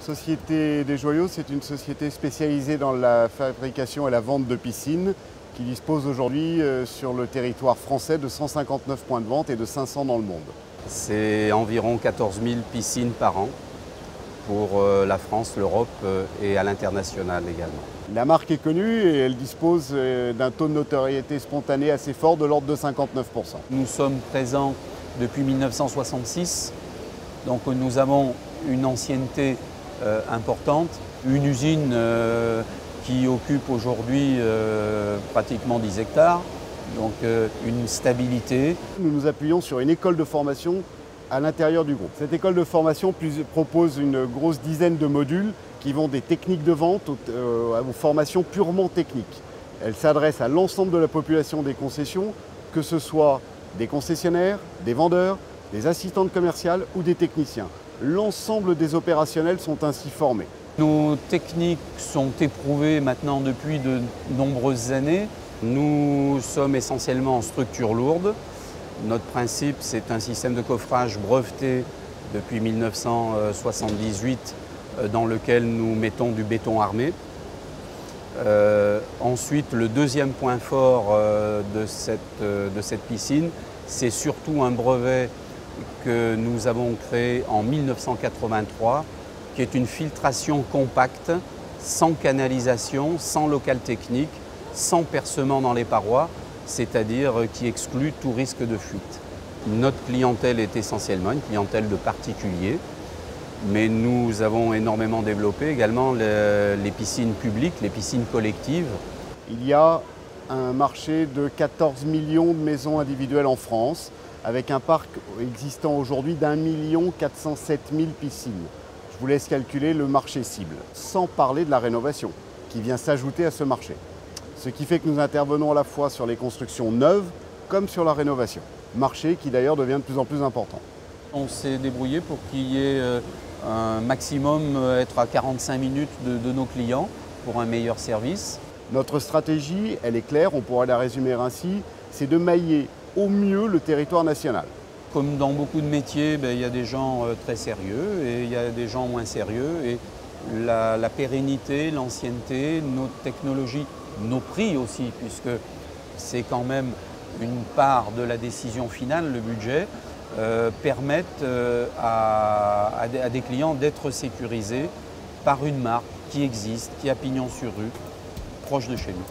Société des Joyaux, c'est une société spécialisée dans la fabrication et la vente de piscines qui dispose aujourd'hui sur le territoire français de 159 points de vente et de 500 dans le monde. C'est environ 14 000 piscines par an pour la France, l'Europe et à l'international également. La marque est connue et elle dispose d'un taux de notoriété spontanée assez fort de l'ordre de 59%. Nous sommes présents depuis 1966, donc nous avons une ancienneté importante, une usine qui occupe aujourd'hui pratiquement 10 hectares, donc une stabilité. Nous nous appuyons sur une école de formation à l'intérieur du groupe. Cette école de formation propose une grosse dizaine de modules qui vont des techniques de vente aux formations purement techniques. Elle s'adresse à l'ensemble de la population des concessions, que ce soit des concessionnaires, des vendeurs, des assistantes commerciales ou des techniciens. L'ensemble des opérationnels sont ainsi formés. Nos techniques sont éprouvées maintenant depuis de nombreuses années. Nous sommes essentiellement en structure lourde. Notre principe, c'est un système de coffrage breveté depuis 1978 dans lequel nous mettons du béton armé. Ensuite, le deuxième point fort de cette piscine, c'est surtout un brevet que nous avons créé en 1983, qui est une filtration compacte, sans canalisation, sans local technique, sans percement dans les parois, c'est-à-dire qui exclut tout risque de fuite. Notre clientèle est essentiellement une clientèle de particuliers, mais nous avons énormément développé également les piscines publiques, les piscines collectives. Il y a un marché de 14 millions de maisons individuelles en France, avec un parc existant aujourd'hui d'1 407 000 piscines. Je vous laisse calculer le marché cible, sans parler de la rénovation, qui vient s'ajouter à ce marché. Ce qui fait que nous intervenons à la fois sur les constructions neuves comme sur la rénovation. Marché qui d'ailleurs devient de plus en plus important. On s'est débrouillé pour qu'il y ait un maximum, être à 45 minutes de nos clients pour un meilleur service. Notre stratégie, elle est claire, on pourrait la résumer ainsi, c'est de mailler au mieux le territoire national. Comme dans beaucoup de métiers, il y a des gens très sérieux et il y a des gens moins sérieux. Et la pérennité, l'ancienneté, nos technologies, nos prix aussi, puisque c'est quand même une part de la décision finale, le budget, permettent à des clients d'être sécurisés par une marque qui existe, qui a pignon sur rue, proche de chez nous.